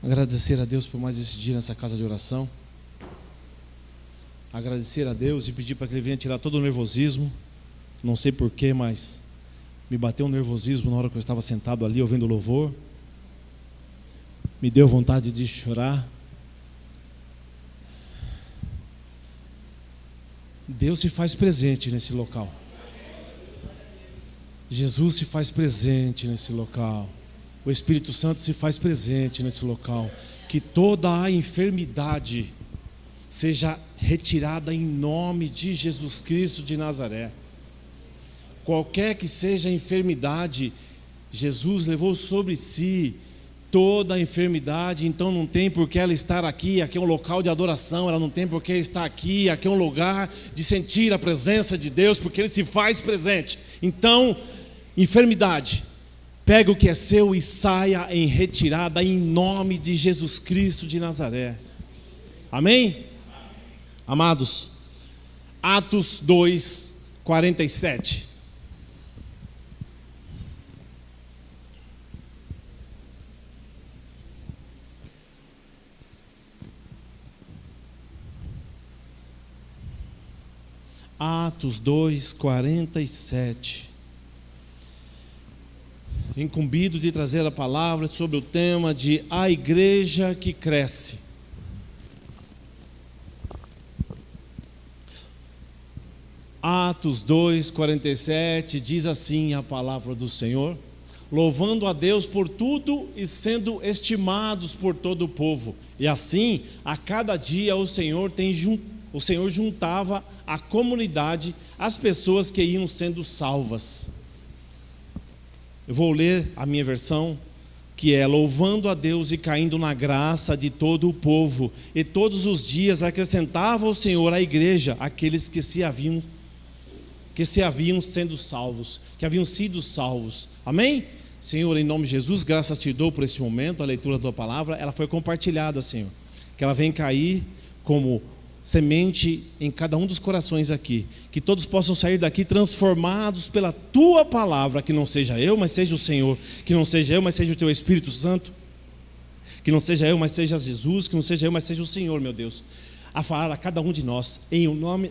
Agradecer a Deus por mais esse dia nessa casa de oração. Agradecer a Deus e pedir para que Ele venha tirar todo o nervosismo. Não sei porquê, mas me bateu um nervosismo na hora que eu estava sentado ali ouvindo o louvor. Me deu vontade de chorar. Deus se faz presente nesse local. Jesus se faz presente nesse local. O Espírito Santo se faz presente nesse local. Que toda a enfermidade seja retirada em nome de Jesus Cristo de Nazaré. Qualquer que seja a enfermidade, Jesus levou sobre si toda a enfermidade, então não tem por que ela estar aqui. Aqui é um local de adoração, ela não tem por que estar aqui. Aqui é um lugar de sentir a presença de Deus, porque Ele se faz presente. Então, enfermidade, pega o que é seu e saia em retirada em nome de Jesus Cristo de Nazaré. Amém? Amados, Atos 2, 47. Atos 2, 47. Incumbido de trazer a palavra sobre o tema de a igreja que cresce. Atos 2, 47 diz assim a palavra do Senhor: louvando a Deus por tudo e sendo estimados por todo o povo. E assim, a cada dia o Senhor juntava à comunidade as pessoas que iam sendo salvas. Eu vou ler a minha versão, que é: louvando a Deus e caindo na graça de todo o povo, e todos os dias acrescentava o Senhor à igreja aqueles que haviam sendo salvos, que haviam sido salvos. Amém? Senhor, em nome de Jesus, graças te dou por esse momento, a leitura da tua palavra, ela foi compartilhada, Senhor, que ela venha cair como semente em cada um dos corações aqui, que todos possam sair daqui transformados pela tua palavra, que não seja eu, mas seja o Senhor, que não seja eu, mas seja o teu Espírito Santo, que não seja eu, mas seja Jesus, que não seja eu, mas seja o Senhor, meu Deus, a falar a cada um de nós, em o nome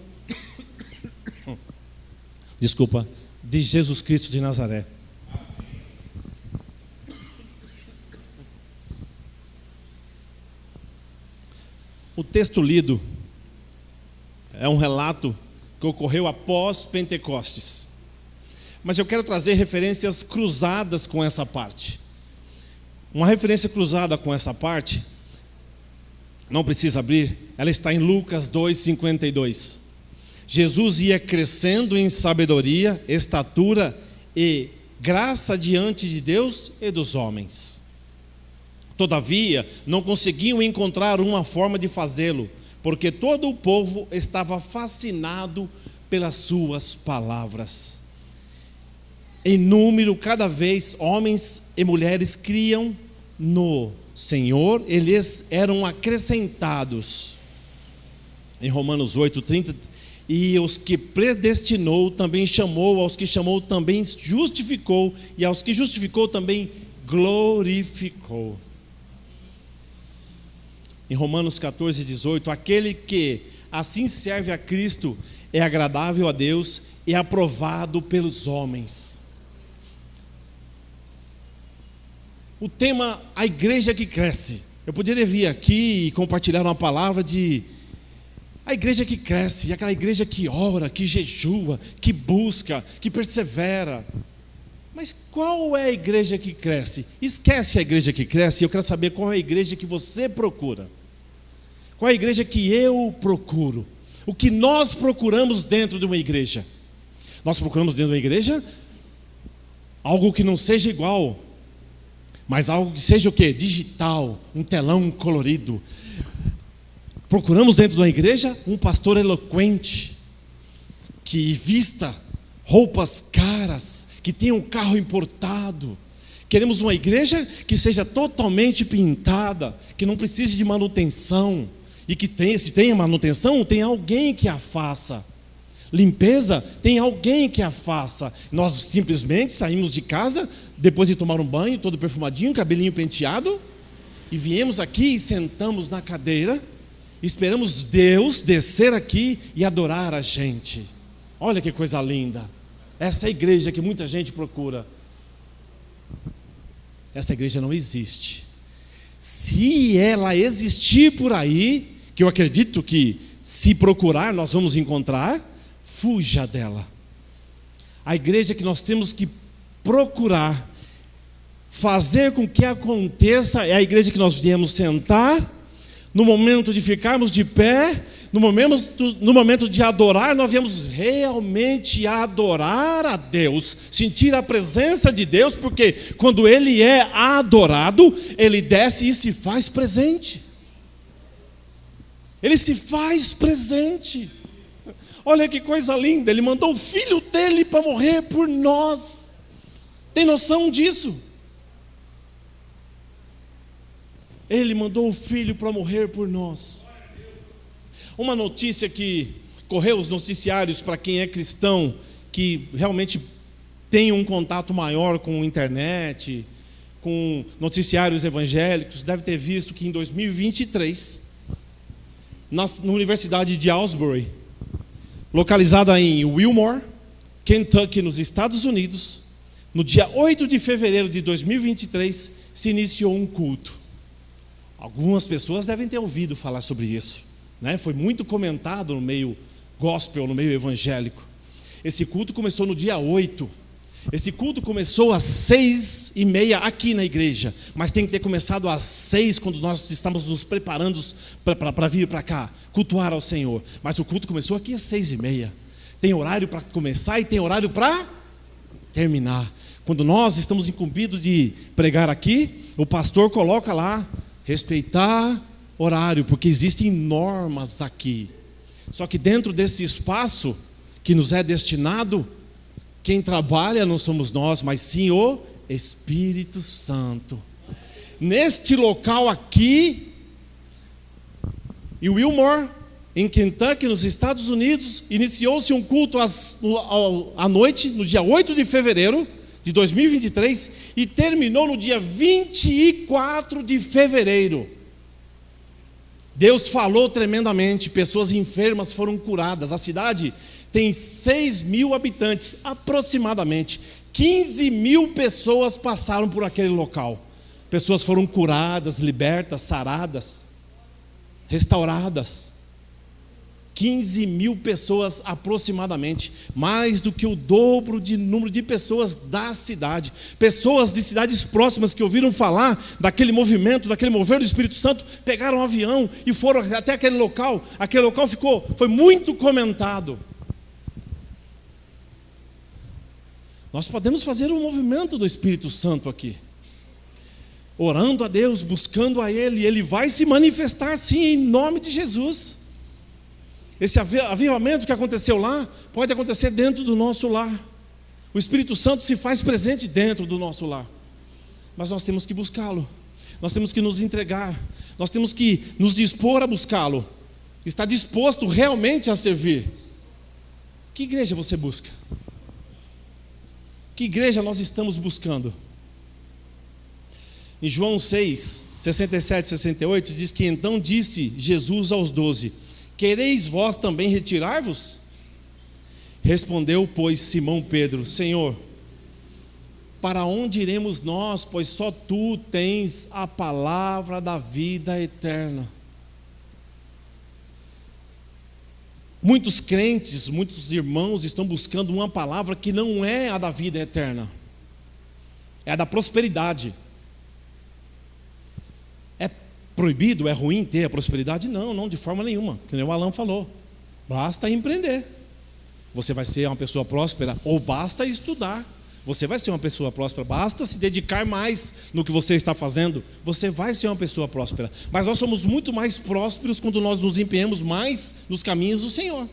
de Jesus Cristo de Nazaré. O texto lido é um relato que ocorreu após Pentecostes. Mas eu quero trazer referências cruzadas com essa parte. Uma referência cruzada com essa parte, não precisa abrir, ela está em Lucas 2:52. Jesus ia crescendo em sabedoria, estatura e graça diante de Deus e dos homens. Todavia, não conseguiam encontrar uma forma de fazê-lo, porque todo o povo estava fascinado pelas suas palavras. Em número, cada vez, homens e mulheres criam no Senhor, eles eram acrescentados. Em Romanos 8:30, e os que predestinou também chamou, aos que chamou também justificou, e aos que justificou também glorificou. Em Romanos 14:18, aquele que assim serve a Cristo é agradável a Deus e aprovado pelos homens. O tema, a igreja que cresce. Eu poderia vir aqui e compartilhar uma palavra de a igreja que cresce, aquela igreja que ora, que jejua, que busca, que persevera. Mas qual é a igreja que cresce? Esquece a igreja que cresce, eu quero saber qual é a igreja que você procura. Qual é a igreja que eu procuro? O que nós procuramos dentro de uma igreja? Nós procuramos dentro de uma igreja algo que não seja igual, mas algo que seja o quê? Digital, um telão colorido. Procuramos dentro de uma igreja um pastor eloquente, que vista roupas caras, que tenha um carro importado. Queremos uma igreja que seja totalmente pintada, que não precise de manutenção, e que se tenha manutenção, tem alguém que a faça. Limpeza, tem alguém que a faça. Nós simplesmente saímos de casa, depois de tomar um banho, todo perfumadinho, cabelinho penteado, e viemos aqui e sentamos na cadeira, esperamos Deus descer aqui e adorar a gente. Olha que coisa linda. Essa é a igreja que muita gente procura. Essa igreja não existe. Se ela existir por aí, que eu acredito que se procurar nós vamos encontrar, fuja dela. A igreja que nós temos que procurar fazer com que aconteça é a igreja que nós viemos sentar, no momento de ficarmos de pé, no momento de adorar, nós viemos realmente adorar a Deus, sentir a presença de Deus, porque quando Ele é adorado, Ele desce e se faz presente. Ele se faz presente. Olha que coisa linda, Ele mandou o Filho dEle para morrer por nós. Tem noção disso? Ele mandou o Filho para morrer por nós. Uma notícia que correu os noticiários para quem é cristão, que realmente tem um contato maior com a internet, com noticiários evangélicos, deve ter visto que em 2023, na Universidade de Asbury, localizada em Wilmore, Kentucky, nos Estados Unidos, no dia 8 de fevereiro de 2023, se iniciou um culto. Algumas pessoas devem ter ouvido falar sobre isso, né? Foi muito comentado no meio gospel, no meio evangélico. Esse culto começou no dia 8. Esse culto começou às 6:30 aqui na igreja, mas tem que ter começado às 6 quando nós estamos nos preparando para vir para cá, cultuar ao Senhor. Mas o culto começou aqui às 6:30. Tem horário para começar e tem horário para terminar. Quando nós estamos incumbidos de pregar aqui, o pastor coloca lá, respeitar horário, porque existem normas aqui. Só que dentro desse espaço que nos é destinado, quem trabalha não somos nós, mas sim o Espírito Santo. Neste local aqui, em Wilmore, em Kentucky, nos Estados Unidos, iniciou-se um culto à noite, no dia 8 de fevereiro de 2023, e terminou no dia 24 de fevereiro. Deus falou tremendamente, pessoas enfermas foram curadas. A cidade tem 6.000 habitantes, aproximadamente. 15.000 pessoas passaram por aquele local. Pessoas foram curadas, libertas, saradas, restauradas. 15.000 pessoas aproximadamente, mais do que o dobro de número de pessoas da cidade. Pessoas de cidades próximas que ouviram falar daquele movimento, daquele mover do Espírito Santo, pegaram um avião e foram até aquele local. Aquele local foi muito comentado. Nós podemos fazer um movimento do Espírito Santo aqui, orando a Deus, buscando a Ele, e Ele vai se manifestar sim, em nome de Jesus. Esse avivamento que aconteceu lá, pode acontecer dentro do nosso lar. O Espírito Santo se faz presente dentro do nosso lar. Mas nós temos que buscá-lo. Nós temos que nos entregar. Nós temos que nos dispor a buscá-lo. Estar disposto realmente a servir. Que igreja você busca? Que igreja nós estamos buscando? Em João 6, 67 e 68, diz que então disse Jesus aos 12: quereis vós também retirar-vos? Respondeu, pois, Simão Pedro: Senhor, para onde iremos nós, pois só Tu tens a palavra da vida eterna. Muitos crentes, muitos irmãos estão buscando uma palavra que não é a da vida eterna, é a da prosperidade. Proibido, é ruim ter a prosperidade? Não, de forma nenhuma. Como o Alan falou, basta empreender. Você vai ser uma pessoa próspera, ou basta estudar. Você vai ser uma pessoa próspera, basta se dedicar mais no que você está fazendo. Você vai ser uma pessoa próspera. Mas nós somos muito mais prósperos quando nós nos empenhamos mais nos caminhos do Senhor.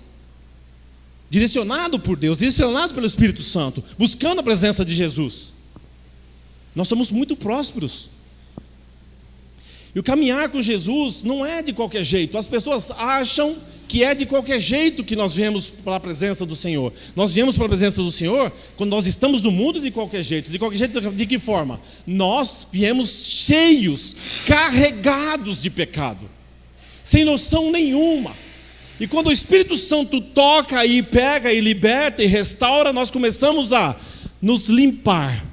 Direcionado por Deus, direcionado pelo Espírito Santo, buscando a presença de Jesus. Nós somos muito prósperos. E o caminhar com Jesus não é de qualquer jeito. As pessoas acham que é de qualquer jeito que nós viemos para a presença do Senhor. Nós viemos para a presença do Senhor quando nós estamos no mundo de qualquer jeito. De qualquer jeito, de que forma? Nós viemos cheios, carregados de pecado, sem noção nenhuma. E quando o Espírito Santo toca e pega e liberta e restaura, nós começamos a nos limpar.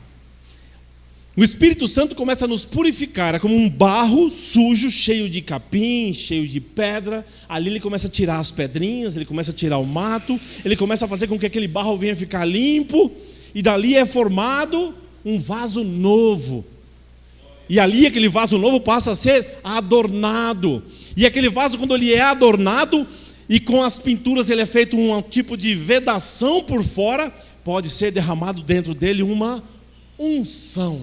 O Espírito Santo começa a nos purificar, é como um barro sujo, cheio de capim, cheio de pedra. Ali ele começa a tirar as pedrinhas, ele começa a tirar o mato, ele começa a fazer com que aquele barro venha ficar limpo, e dali é formado um vaso novo. E ali aquele vaso novo passa a ser adornado. E aquele vaso, quando ele é adornado, e com as pinturas ele é feito um tipo de vedação por fora, pode ser derramado dentro dele uma unção.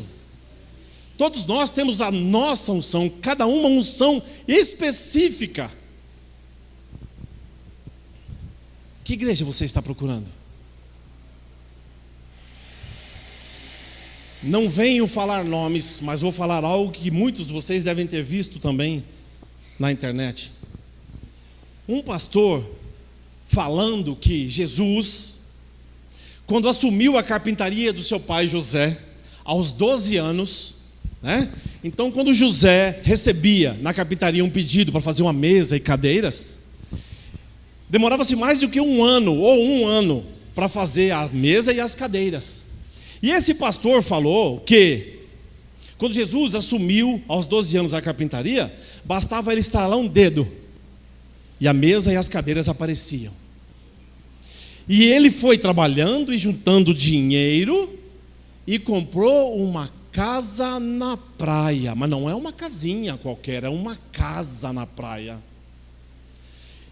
Todos nós temos a nossa unção, cada uma unção específica. Que igreja você está procurando? Não venho falar nomes, mas vou falar algo que muitos de vocês devem ter visto também na internet. Um pastor falando que Jesus, quando assumiu a carpintaria do seu pai José, aos 12 anos, né? Então quando José recebia na carpintaria um pedido para fazer uma mesa e cadeiras, demorava-se mais do que um ano para fazer a mesa e as cadeiras. E esse pastor falou que quando Jesus assumiu aos 12 anos a carpintaria, bastava ele estalar um dedo e a mesa e as cadeiras apareciam. E ele foi trabalhando e juntando dinheiro e comprou uma casa na praia, mas não é uma casinha qualquer, é uma casa na praia.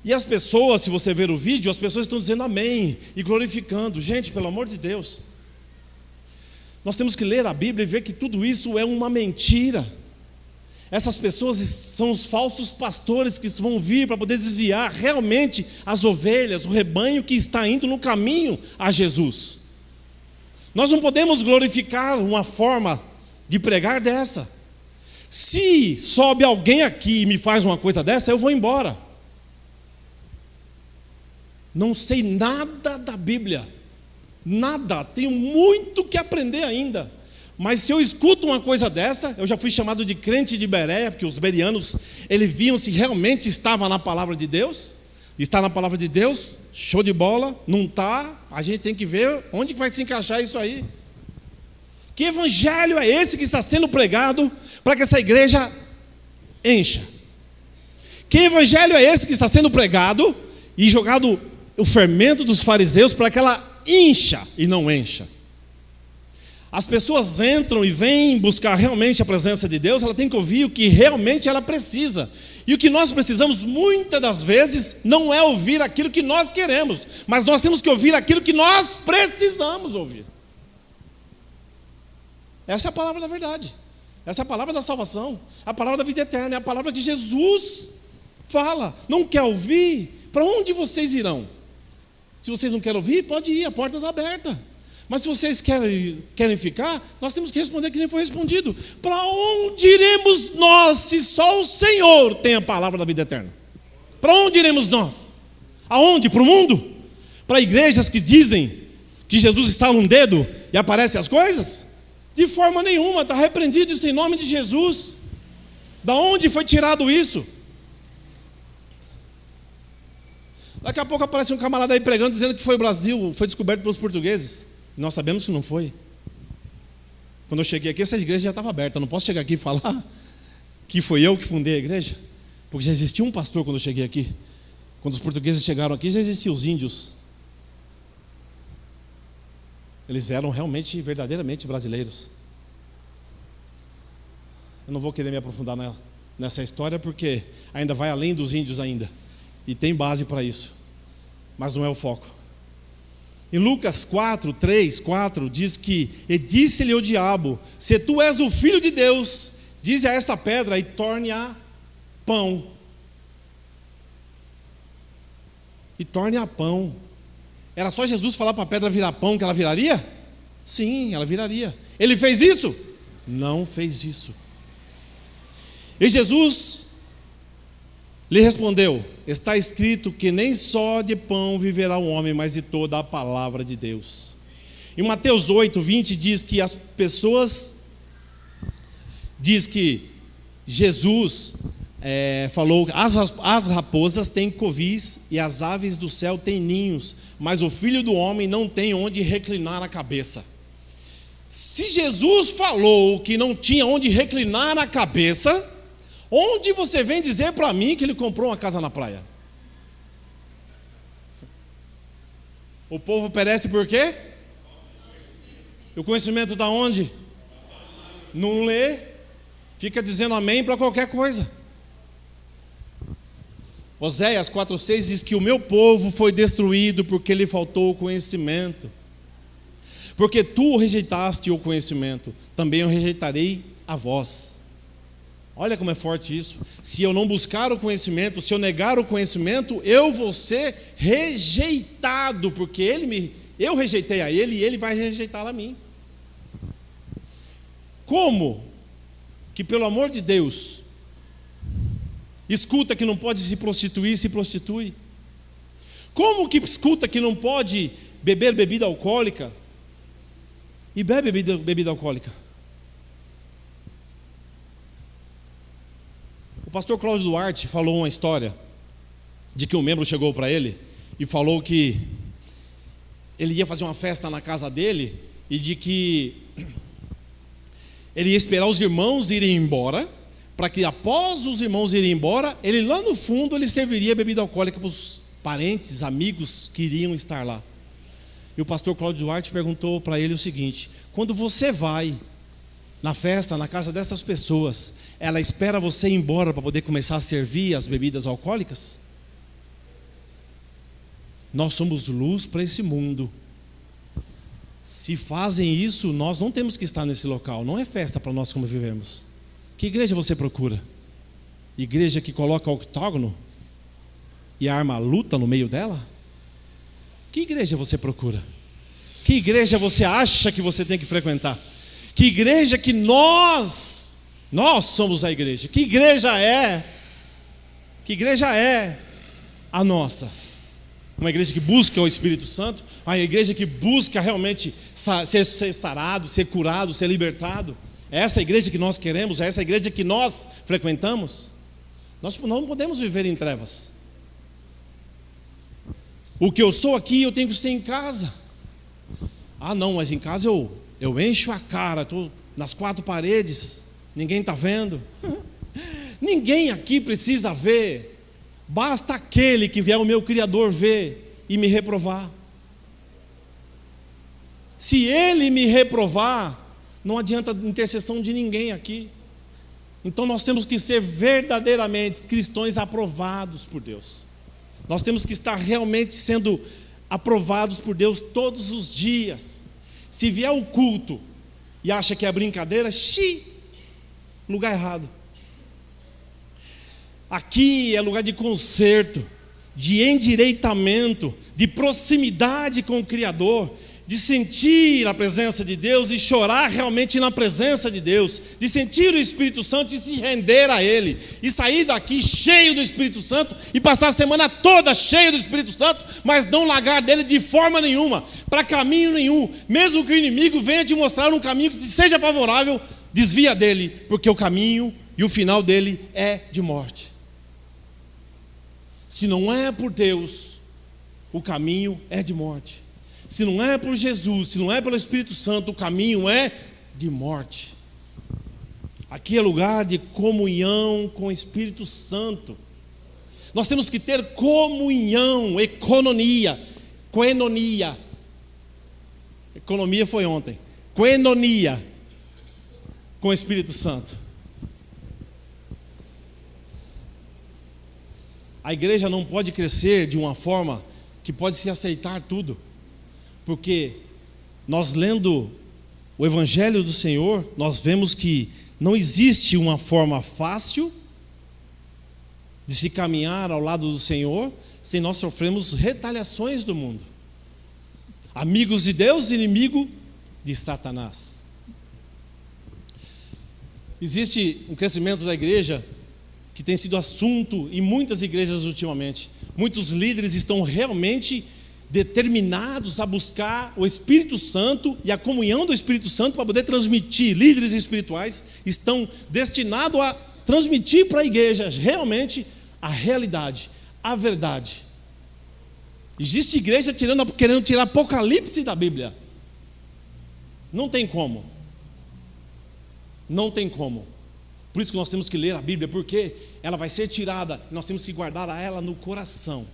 E as pessoas, se você ver o vídeo, as pessoas estão dizendo amém e glorificando. Gente, pelo amor de Deus, nós temos que ler a Bíblia e ver que tudo isso é uma mentira. Essas pessoas são os falsos pastores que vão vir para poder desviar realmente as ovelhas, o rebanho que está indo no caminho a Jesus. Nós não podemos glorificar uma forma de pregar dessa. Se sobe alguém aqui e me faz uma coisa dessa, eu vou embora. Não sei nada da Bíblia, nada, tenho muito que aprender ainda. Mas se eu escuto uma coisa dessa, eu já fui chamado de crente de Bereia, porque os bereanos, eles viam se realmente estava na palavra de Deus. Está na palavra de Deus, show de bola. Não está, a gente tem que ver onde vai se encaixar isso aí. Que evangelho é esse que está sendo pregado para que essa igreja encha? Que evangelho é esse que está sendo pregado e jogado o fermento dos fariseus para que ela incha e não encha? As pessoas entram e vêm buscar realmente a presença de Deus, ela tem que ouvir o que realmente ela precisa. E o que nós precisamos muitas das vezes não é ouvir aquilo que nós queremos, mas nós temos que ouvir aquilo que nós precisamos ouvir. Essa é a palavra da verdade, essa é a palavra da salvação, a palavra da vida eterna, é a palavra que Jesus fala. Não quer ouvir? Para onde vocês irão? Se vocês não querem ouvir, pode ir, a porta está aberta. Mas se vocês querem ficar, nós temos que responder que nem foi respondido. Para onde iremos nós, se só o Senhor tem a palavra da vida eterna? Para onde iremos nós? Aonde? Para o mundo? Para igrejas que dizem que Jesus está num dedo e aparecem as coisas? De forma nenhuma, está repreendido isso em nome de Jesus. Da onde foi tirado isso? Daqui a pouco aparece um camarada aí pregando, dizendo que foi o Brasil, foi descoberto pelos portugueses. Nós sabemos que não foi. Quando eu cheguei aqui, essa igreja já estava aberta. Eu não posso chegar aqui e falar que foi eu que fundei a igreja, porque já existia um pastor quando eu cheguei aqui. Quando os portugueses chegaram aqui, já existiam os índios. Eles eram realmente, verdadeiramente brasileiros. Eu não vou querer me aprofundar nessa história, porque ainda vai além dos índios ainda. E tem base para isso. Mas não é o foco. Em Lucas 4, 3, 4, diz que: e disse-lhe o diabo, se tu és o filho de Deus, dize a esta pedra e torne-a pão. E torne-a pão. Era só Jesus falar para a pedra virar pão que ela viraria? Sim, ela viraria. Ele fez isso? Não fez isso. E Jesus Lhe respondeu: está escrito que nem só de pão viverá o homem, mas de toda a palavra de Deus. Em Mateus 8:20 diz que as pessoas, diz que Jesus falou: as raposas têm covis e as aves do céu têm ninhos, mas o Filho do Homem não tem onde reclinar a cabeça. Se Jesus falou que não tinha onde reclinar a cabeça, onde você vem dizer para mim que ele comprou uma casa na praia? O povo perece por quê? O conhecimento está onde? Não lê, fica dizendo amém para qualquer coisa. Oséias 4:6 diz que o meu povo foi destruído porque lhe faltou o conhecimento. Porque tu rejeitaste o conhecimento, também eu rejeitarei a vós. Olha como é forte isso. Se eu não buscar o conhecimento, se eu negar o conhecimento, eu vou ser rejeitado, porque eu rejeitei a ele e ele vai rejeitar a mim. Como que, pelo amor de Deus, escuta que não pode se prostituir, se prostitui? Como que escuta que não pode beber bebida alcoólica e bebe bebida alcoólica? O pastor Cláudio Duarte falou uma história de que um membro chegou para ele e falou que ele ia fazer uma festa na casa dele e de que ele ia esperar os irmãos irem embora, para que após os irmãos irem embora, ele lá no fundo ele serviria bebida alcoólica para os parentes, amigos que iriam estar lá. E o pastor Cláudio Duarte perguntou para ele o seguinte: quando você vai na festa, na casa dessas pessoas, ela espera você ir embora para poder começar a servir as bebidas alcoólicas? Nós somos luz para esse mundo. Se fazem isso, nós não temos que estar nesse local. Não é festa para nós como vivemos. Que igreja você procura? Igreja que coloca octógono e arma a luta no meio dela? Que igreja você procura? Que igreja você acha que você tem que frequentar? Que igreja que nós somos a igreja? Que igreja é? Que igreja é a nossa? Uma igreja que busca o Espírito Santo? Uma igreja que busca realmente ser sarado, ser curado, ser libertado? É essa igreja que nós queremos? É essa igreja que nós frequentamos? Nós não podemos viver em trevas. O que eu sou aqui, eu tenho que ser em casa. Ah não, mas em casa eu encho a cara, estou nas quatro paredes, ninguém está vendo. Ninguém aqui precisa ver. Basta aquele que vier o meu Criador ver e me reprovar. Se ele me reprovar, não adianta intercessão de ninguém aqui. Então nós temos que ser verdadeiramente cristãos aprovados por Deus. Nós temos que estar realmente sendo aprovados por Deus todos os dias. Se vier o culto e acha que é brincadeira, lugar errado. Aqui é lugar de conserto, de endireitamento, de proximidade com o Criador, de sentir a presença de Deus e chorar realmente na presença de Deus, de sentir o Espírito Santo e se render a Ele, e sair daqui cheio do Espírito Santo e passar a semana toda cheio do Espírito Santo, mas não largar dele de forma nenhuma, para caminho nenhum. Mesmo que o inimigo venha te mostrar um caminho que te seja favorável, desvia dele, porque o caminho e o final dele é de morte. Se não é por Deus, o caminho é de morte. Se não é por Jesus, se não é pelo Espírito Santo, o caminho é de morte. Aqui é lugar de comunhão com o Espírito Santo. Nós temos que ter comunhão, koinonia. Economia foi ontem. Koinonia com o Espírito Santo. A igreja não pode crescer de uma forma que pode se aceitar tudo. Porque nós lendo o Evangelho do Senhor, nós vemos que não existe uma forma fácil de se caminhar ao lado do Senhor sem nós sofrermos retaliações do mundo. Amigos de Deus, inimigo de Satanás. Existe um crescimento da igreja que tem sido assunto em muitas igrejas ultimamente. Muitos líderes estão realmente determinados a buscar o Espírito Santo e a comunhão do Espírito Santo para poder transmitir. Líderes espirituais estão destinados a transmitir para a igreja realmente a realidade, a verdade. Existe igreja querendo tirar Apocalipse da Bíblia. Não tem como. Não tem como. Por isso que nós temos que ler a Bíblia, porque ela vai ser tirada, nós temos que guardar ela no coração.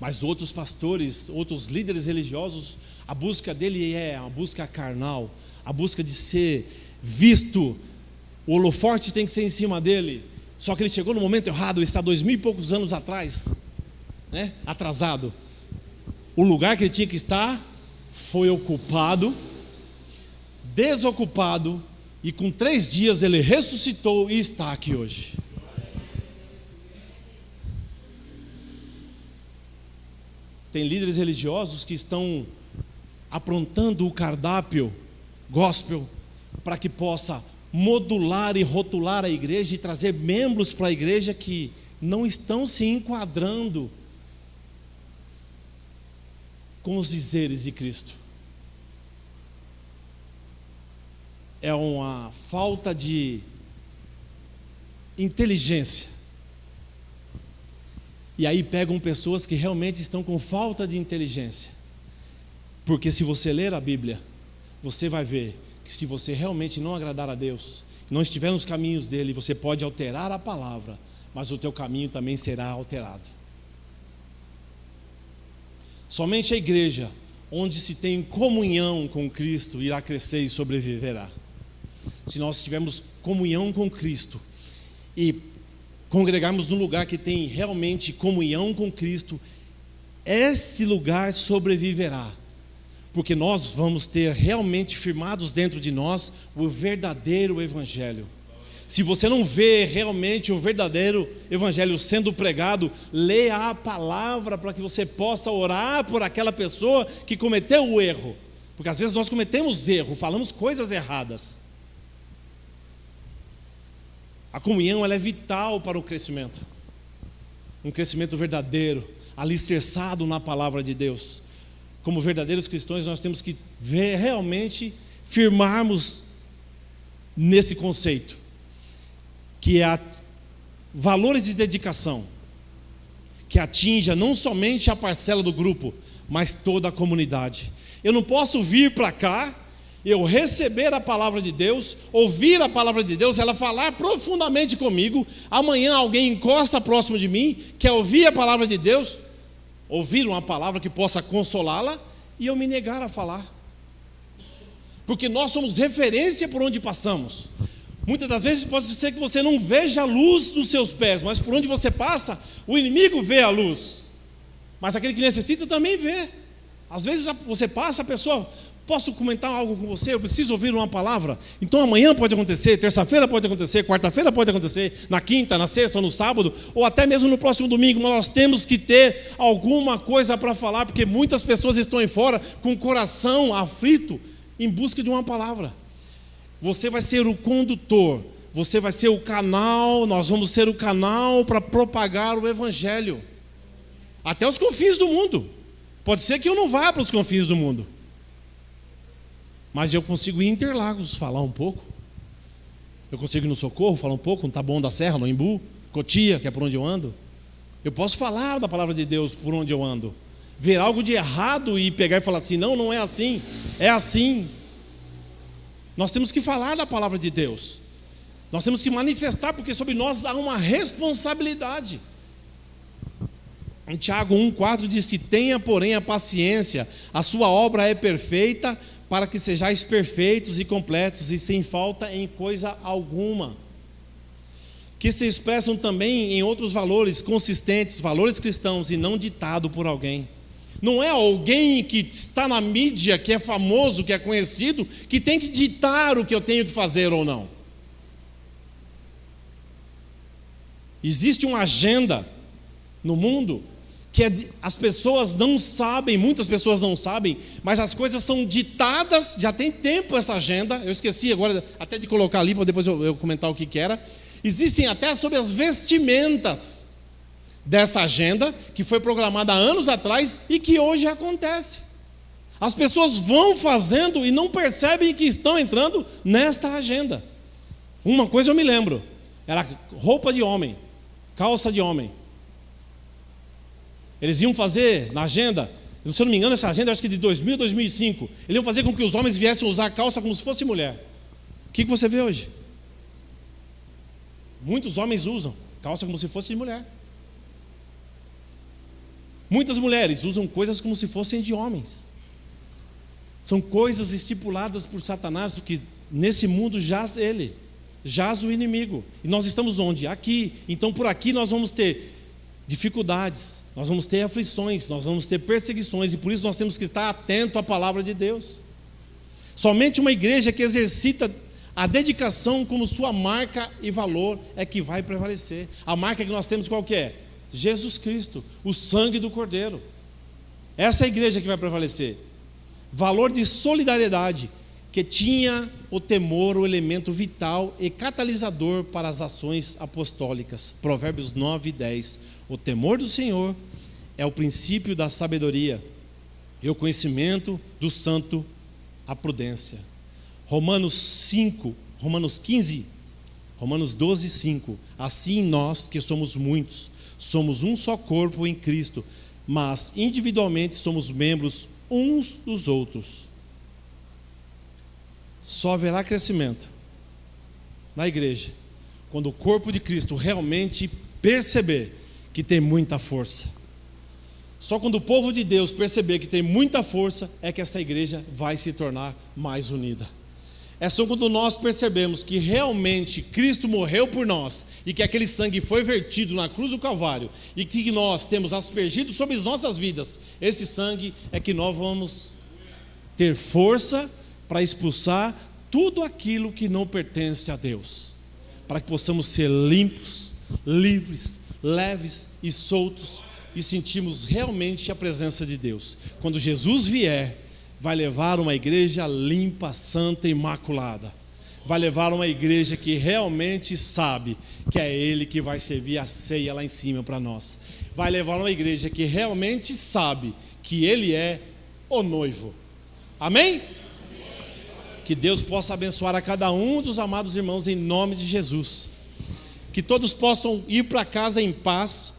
Mas outros pastores, outros líderes religiosos, a busca dele é a busca carnal, a busca de ser visto, o holofote tem que ser em cima dele. Só que ele chegou no momento errado, ele está 2000 e poucos anos atrás, né? Atrasado. O lugar que ele tinha que estar foi ocupado, desocupado, e com 3 dias ele ressuscitou e está aqui hoje. Tem líderes religiosos que estão aprontando o cardápio gospel para que possa modular e rotular a igreja e trazer membros para a igreja que não estão se enquadrando com os dizeres de Cristo. É uma falta de inteligência. E aí pegam pessoas que realmente estão com falta de inteligência. Porque se você ler a Bíblia, você vai ver que se você realmente não agradar a Deus, não estiver nos caminhos dele, você pode alterar a palavra, mas o teu caminho também será alterado. Somente a igreja onde se tem comunhão com Cristo irá crescer e sobreviverá. Se nós tivermos comunhão com Cristo e congregarmos num lugar que tem realmente comunhão com Cristo, esse lugar sobreviverá, porque nós vamos ter realmente firmados dentro de nós o verdadeiro Evangelho. Se você não vê realmente o verdadeiro Evangelho sendo pregado, leia a palavra para que você possa orar por aquela pessoa que cometeu o erro, porque às vezes nós cometemos erro, falamos coisas erradas. A comunhão ela é vital para o crescimento, um crescimento verdadeiro, alicerçado na palavra de Deus. Como verdadeiros cristãos, nós temos que realmente firmarmos nesse conceito, que é valores de dedicação, que atinja não somente a parcela do grupo, mas toda a comunidade. Eu não posso vir para cá, eu receber a palavra de Deus, ouvir a palavra de Deus, ela falar profundamente comigo, amanhã alguém encosta próximo de mim, quer ouvir a palavra de Deus, ouvir uma palavra que possa consolá-la, e eu me negar a falar, porque nós somos referência por onde passamos. Muitas das vezes pode ser que você não veja a luz dos seus pés, mas por onde você passa, o inimigo vê a luz, mas aquele que necessita também vê. Às vezes você passa, a pessoa: posso comentar algo com você? Eu preciso ouvir uma palavra. Então amanhã pode acontecer, terça-feira pode acontecer, quarta-feira pode acontecer, na quinta, na sexta ou no sábado, ou até mesmo no próximo domingo. Mas nós temos que ter alguma coisa para falar, porque muitas pessoas estão aí fora com o coração aflito em busca de uma palavra. Você vai ser o condutor, você vai ser o canal, nós vamos ser o canal para propagar o Evangelho até os confins do mundo. Pode ser que eu não vá para os confins do mundo, mas eu consigo ir em Interlagos falar um pouco, eu consigo ir no Socorro falar um pouco, no Taboão da Serra, no Embu, Cotia, que é por onde eu ando. Eu posso falar da palavra de Deus por onde eu ando, ver algo de errado e pegar e falar assim: não, não é assim, é assim. Nós temos que falar da palavra de Deus, nós temos que manifestar, porque sobre nós há uma responsabilidade. Em Tiago 1,4 diz que: tenha porém a paciência, a sua obra é perfeita, para que sejais perfeitos e completos e sem falta em coisa alguma. Que se expressam também em outros valores consistentes, valores cristãos, e não ditado por alguém. Não é alguém que está na mídia, que é famoso, que é conhecido, que tem que ditar o que eu tenho que fazer ou não. Existe uma agenda no mundo que as pessoas não sabem, muitas pessoas não sabem, mas as coisas são ditadas, já tem tempo essa agenda. Eu esqueci agora até de colocar ali, para depois eu comentar o que era. Existem até sobre as vestimentas dessa agenda que foi programada há anos atrás e que hoje acontece. As pessoas vão fazendo e não percebem que estão entrando nesta agenda. Uma coisa eu me lembro, era roupa de homem, calça de homem. Eles iam fazer na agenda, se eu não me engano, essa agenda acho que de 2000 a 2005, eles iam fazer com que os homens viessem usar calça como se fosse mulher. O que você vê hoje? Muitos homens usam calça como se fosse de mulher. Muitas mulheres usam coisas como se fossem de homens. São coisas estipuladas por Satanás, porque nesse mundo jaz ele, jaz o inimigo. E nós estamos onde? Aqui. Então por aqui nós vamos ter dificuldades, nós vamos ter aflições, nós vamos ter perseguições, e por isso nós temos que estar atento à palavra de Deus. Somente uma igreja que exercita a dedicação como sua marca e valor é que vai prevalecer. A marca que nós temos qual que é? Jesus Cristo, o sangue do Cordeiro. Essa é a igreja que vai prevalecer. Valor de solidariedade, que tinha o temor, o elemento vital e catalisador para as ações apostólicas. Provérbios 9 e 10. O temor do Senhor é o princípio da sabedoria, e o conhecimento do santo, a prudência. Romanos 12, 5. Assim nós, que somos muitos, somos um só corpo em Cristo, mas individualmente somos membros uns dos outros. Só haverá crescimento na igreja quando o corpo de Cristo realmente perceber que tem muita força. Só quando o povo de Deus perceber que tem muita força é que essa igreja vai se tornar mais unida. É só quando nós percebemos que realmente Cristo morreu por nós e que aquele sangue foi vertido na cruz do Calvário e que nós temos aspergido sobre as nossas vidas, esse sangue é que nós vamos ter força para expulsar tudo aquilo que não pertence a Deus, para que possamos ser limpos, livres, leves e soltos e sentirmos realmente a presença de Deus. Quando Jesus vier, vai levar uma igreja limpa, santa e imaculada. Vai levar uma igreja que realmente sabe que é Ele que vai servir a ceia lá em cima para nós. Vai levar uma igreja que realmente sabe que Ele é o noivo. Amém? Que Deus possa abençoar a cada um dos amados irmãos em nome de Jesus. Que todos possam ir para casa em paz.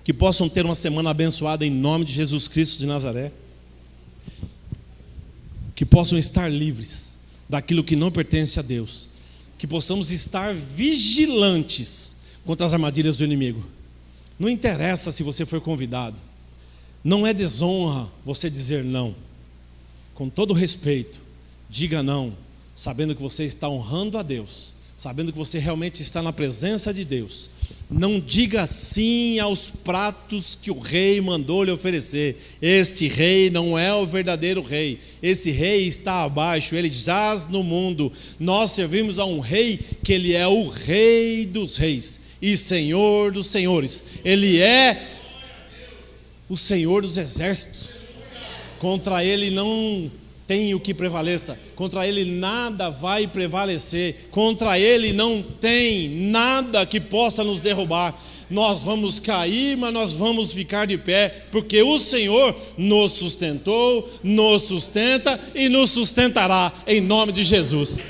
Que possam ter uma semana abençoada em nome de Jesus Cristo de Nazaré. Que possam estar livres daquilo que não pertence a Deus. Que possamos estar vigilantes contra as armadilhas do inimigo. Não interessa se você foi convidado. Não é desonra você dizer não. Com todo respeito, diga não, sabendo que você está honrando a Deus, sabendo que você realmente está na presença de Deus. Não diga sim aos pratos que o rei mandou lhe oferecer. Este rei não é o verdadeiro rei. Esse rei está abaixo, ele jaz no mundo. Nós servimos a um rei que ele é o rei dos reis e senhor dos senhores. Ele é o Senhor dos exércitos. Contra ele não tem o que prevaleça, contra ele nada vai prevalecer, contra ele não tem nada que possa nos derrubar. Nós vamos cair, mas nós vamos ficar de pé, porque o Senhor nos sustentou, nos sustenta e nos sustentará, em nome de Jesus.